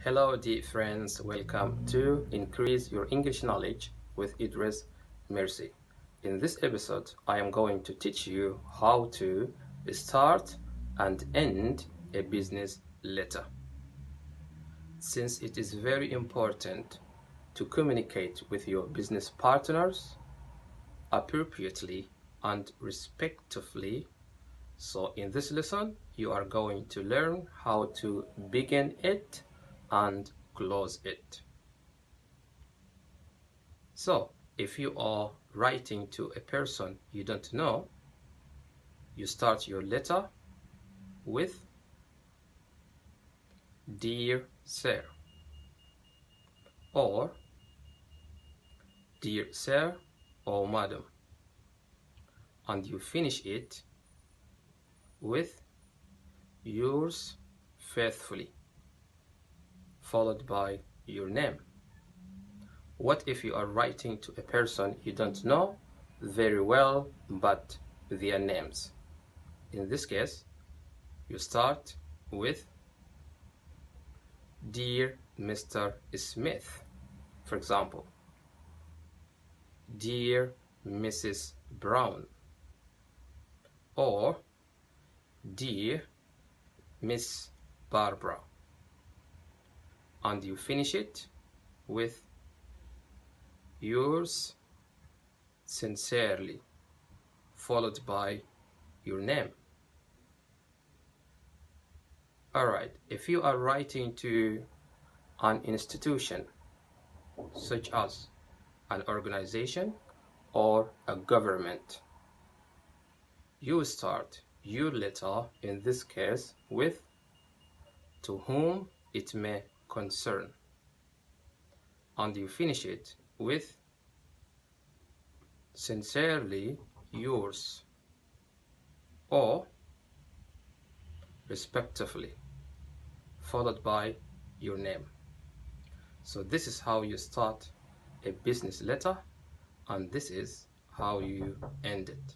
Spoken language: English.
Hello dear friends, welcome to Increase Your English Knowledge with Idris Mercy. In this episode, I am going to teach you how to start and end a business letter. Since it is very important to communicate with your business partners appropriately and respectfully, so in this lesson, you are going to learn how to begin it and close it. So, if you are writing to a person you don't know, you start your letter with Dear Sir or Dear Sir or Madam, and you finish it with Yours faithfully, followed by your name. What if you are writing to a person you don't know very well but their names? In this case, you start with Dear Mr. Smith, for example, Dear Mrs. Brown, or Dear Miss Barbara, and you finish it with Yours sincerely, followed by your name. Alright, if you are writing to an institution, such as an organization or a government, you start your letter, in this case, with To whom it may concern, and you finish it with Sincerely yours or respectively, followed by your name. So this is how you start a business letter, and this is how you end it.